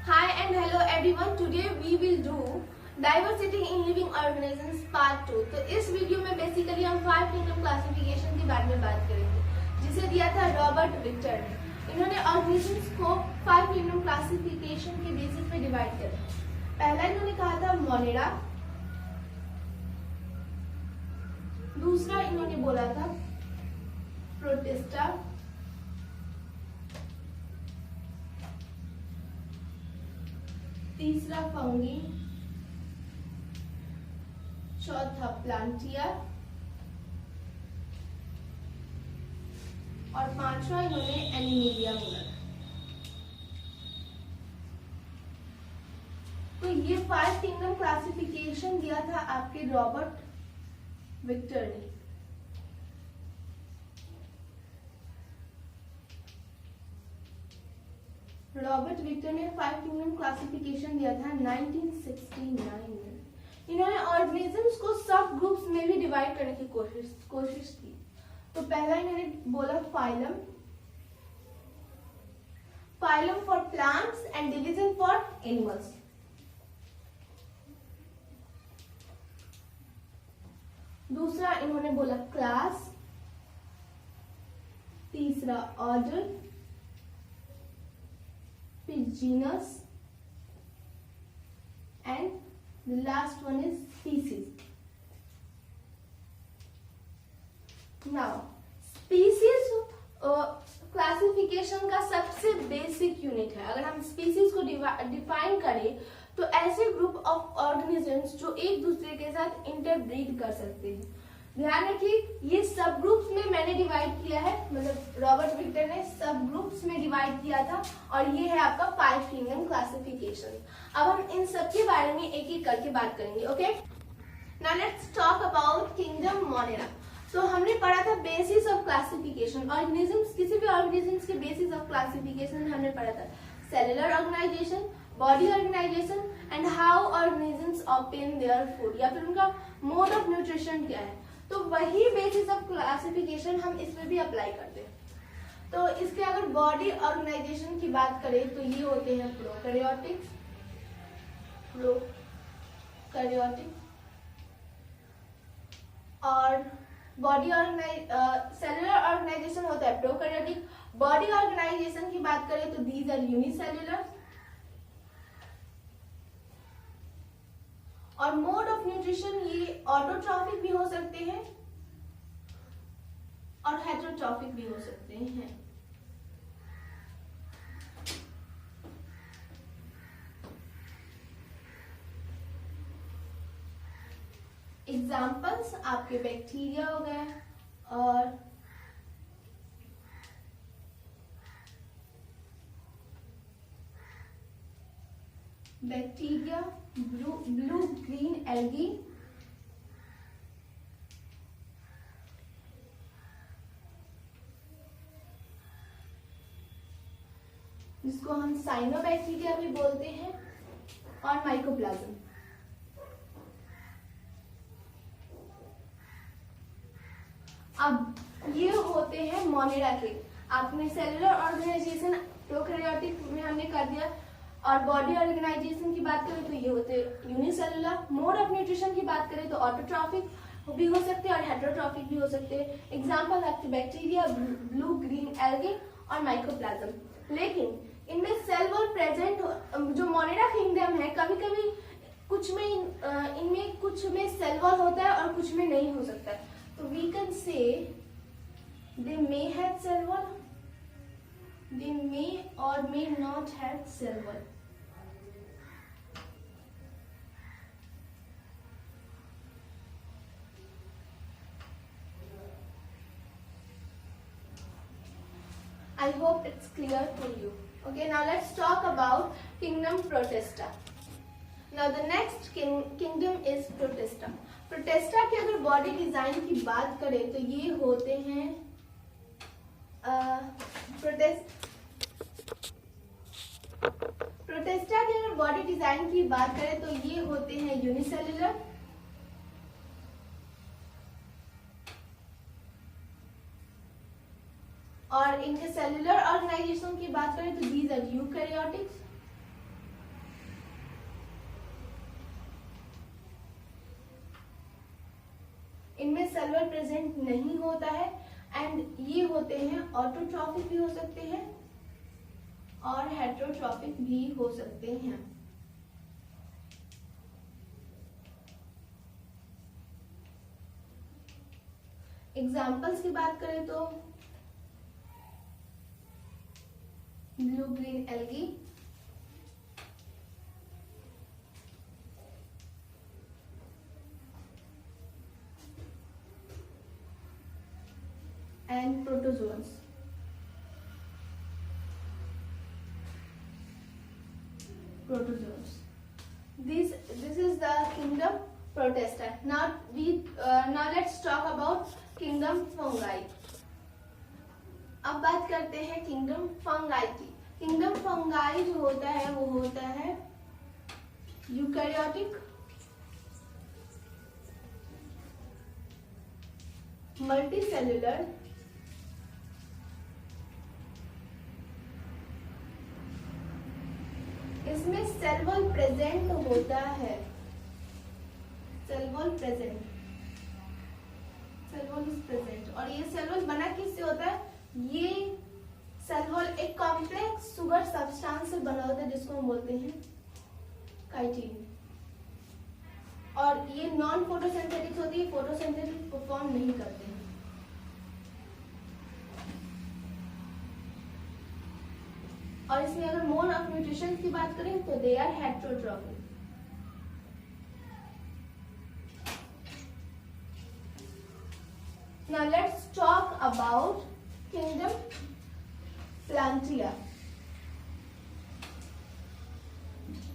Hi and hello everyone. Today we will do Diversity in Living Organisms Part 2. तो इस video में basically हम 5 kingdom classification के बारे में बात करेंगे जिसे दिया था रॉबर्ट विक्टर ने। इन्होंने ऑर्गेनिजम्स को 5 किंगडम क्लासिफिकेशन के बेसिस पे डिवाइड किया। पहला इन्होंने कहा था मोनेरा, दूसरा इन्होंने बोला था प्रोटिस्टा, तीसरा फंगी, चौथा प्लांटिया और पांचवा इन्होंने एनिमेलिया बोला। तो ये 5 किंगडम क्लासिफिकेशन दिया था आपके रॉबर्ट विक्टर ने। रॉबर्ट विक्टर ने 5 किंगडम क्लासिफिकेशन दिया था 1969 में। इन्होंने ऑर्गेनिजम्स को सब ग्रुप्स में भी डिवाइड करने की कोशिश की। तो पहला इन्होंने बोला phylum, phylum for plants and division for animals. दूसरा इन्होंने बोला क्लास, तीसरा ऑर्डर, फिर genus and the last one is species. Now species classification का सबसे बेसिक यूनिट है। अगर हम स्पीसीज को डिफाइन करें तो ऐसे ग्रुप ऑफ ऑर्गेनिजम्स जो एक दूसरे के साथ इंटरब्रीड कर सकते हैं। ध्यान रखिए ये सब ग्रुप्स में मैंने डिवाइड किया है, मतलब रॉबर्ट विक्टर ने सब ग्रुप्स में डिवाइड किया था और ये है आपका 5 किंगडम क्लासिफिकेशन। अब हम इन सब के बारे में एक एक करके बात करेंगे। Okay, now let's talk about kingdom Monera. तो हमने पढ़ा था बेसिस ऑफ क्लासिफिकेशन। ऑर्गेनिजम्स, किसी भी ऑर्गेनिजम्स के बेसिस ऑफ क्लासिफिकेशन हमने पढ़ा था cellular organisation, body organisation and how organisms obtain their food, या फिर उनका मोड ऑफ न्यूट्रिशन क्या है। तो वही बेसिस ऑफ क्लासिफिकेशन हम इसमें भी अप्लाई करते हैं। तो इसके अगर बॉडी ऑर्गेनाइजेशन की बात करें तो ये होते हैं प्रोकैरियोटिक्स, और बॉडी सेलुलर ऑर्गेनाइजेशन होता है प्रोकैरियोटिक। बॉडी ऑर्गेनाइजेशन की बात करें तो दीज आर यूनिसेल्युलर, और मोड ऑफ न्यूट्रिशन ये ऑटोट्रॉफिक भी हो सकते हैं और हेटेरोट्रॉफिक भी हो सकते हैं। एग्जाम्पल्स आपके बैक्टीरिया हो गए और बैक्टीरिया, ब्लू ग्रीन एल्गी, जिसको हम साइनोबैक्टीरिया भी बोलते हैं, और माइकोप्लाज्म। अब ये होते हैं मोनेरा के। आपने सेलुलर ऑर्गेनाइजेशन प्रोकैरियोटिक में हमने कर दिया, और बॉडी ऑर्गेनाइजेशन की बात करें तो ये होते हैं यूनिसेलुलर। मोड ऑफ न्यूट्रिशन की बात करें तो ऑटोट्रॉफिक भी हो सकते हैं और हेटेरोट्रॉफिक भी हो सकते हैं। एग्जांपल आपके बैक्टीरिया, ब्लू ग्रीन एल्गे और माइकोप्लाज्म। लेकिन इनमें सेल वॉल प्रेजेंट जो मोनेरा किंगडम है, कभी कभी कुछ में इनमें कुछ में सेल वॉल होता है और कुछ में नहीं हो सकता है। तो we can say they may have cell wall, they may or may not have cell wall. I hope it's clear for you. Okay, now let's talk about kingdom Protista. Now the next kingdom is Protista. Protista की अगर body design की बात करें तो ये होते हैं Protista की अगर बॉडी डिजाइन की बात करें तो ये होते हैं यूनिसेल्युलर, और इनके सेलुलर ऑर्गेनाइजेशन की बात करें तो दीज आर यूकैरियोटिक्स, इनमें सेलुलर प्रेजेंट नहीं होता है एंड ये होते हैं ऑटोट्रॉफिक भी हो सकते हैं और हेटेरोट्रॉफिक भी हो सकते हैं। एग्जाम्पल्स की बात करें तो blue green algae, and protozoans. This is the kingdom Protista. Now let's talk about kingdom fungi. अब बात करते हैं किंगडम फंगाई की। किंगडम फंगाई जो होता है वो होता है यूकैरियोटिक, मल्टीसेल्युलर, इसमें सेल वॉल प्रेजेंट होता है, cell wall present, cell wall is present. और ये सेल वॉल बना किससे होता है? ये सेल वॉल एक कॉम्प्लेक्स सुगर सब्सटेंस से बना होता है जिसको हम बोलते हैं काइटिन। और ये नॉन फोटोसिंथेटिक होती है, फोटोसिंथेटिक परफॉर्म नहीं करते हैं। और इसमें अगर मोड ऑफ न्यूट्रिशन की बात करें तो they are heterotrophic. Now let's talk about kingdom Plantia.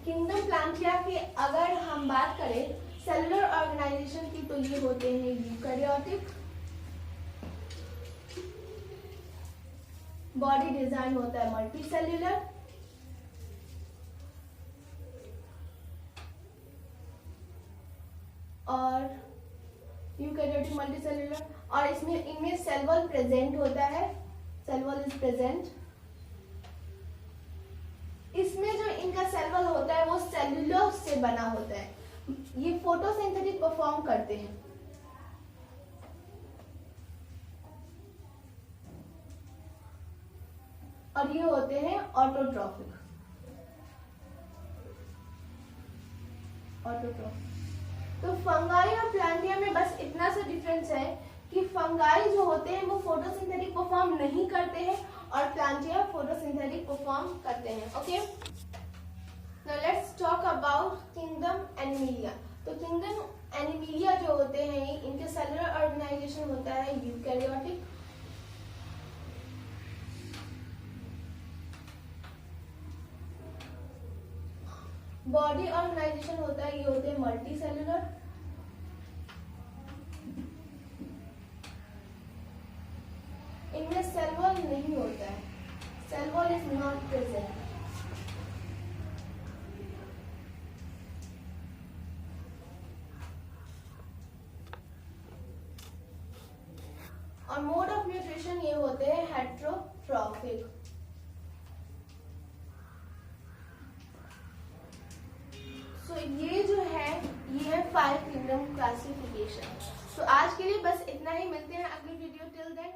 Kingdom Plantia की अगर हम बात करें सेलुलर ऑर्गेनाइजेशन की तो ये होते हैं यूकैरियोटिक, बॉडी डिजाइन होता है मल्टीसेल्युलर, और यूकैरियोटिक मल्टीसेल्युलर, और इसमें इनमें सेल वॉल प्रेजेंट होता है, सेल वॉल इज प्रेजेंट। इसमें जो इनका सेल वॉल होता है वो सेल्यूलोज से बना होता है। ये फोटोसिंथेटिक परफॉर्म करते हैं। और ये होते हैं ऑटोट्रॉफिक। तो फंगाई और प्लांटिया में बस इतना सा डिफरेंस है कि फंगाई जो होते हैं वो फोटोसिंथेटिक परफॉर्म नहीं करते हैं और प्लांटिया फोटोसिंथेटिक परफॉर्म करते हैं। Okay, now let's talk about kingdom Animalia. तो किंगडम एनिमिलिया जो होते हैं इनके सेलुलर ऑर्गेनाइजेशन होता है यूकैरियोटिक, बॉडी ऑर्गेनाइजेशन होता है, ये होते हैं मल्टीसेल्युलर, इनमें सेल वॉल नहीं होता है, cell wall is not present. और मोड ऑफ न्यूट्रिशन ये होते हैं हेटेरोट्रॉफिक। ये जो है ये है 5 किंगडम क्लासिफिकेशन। तो आज के लिए बस इतना ही, मिलते हैं अगली वीडियो। Till then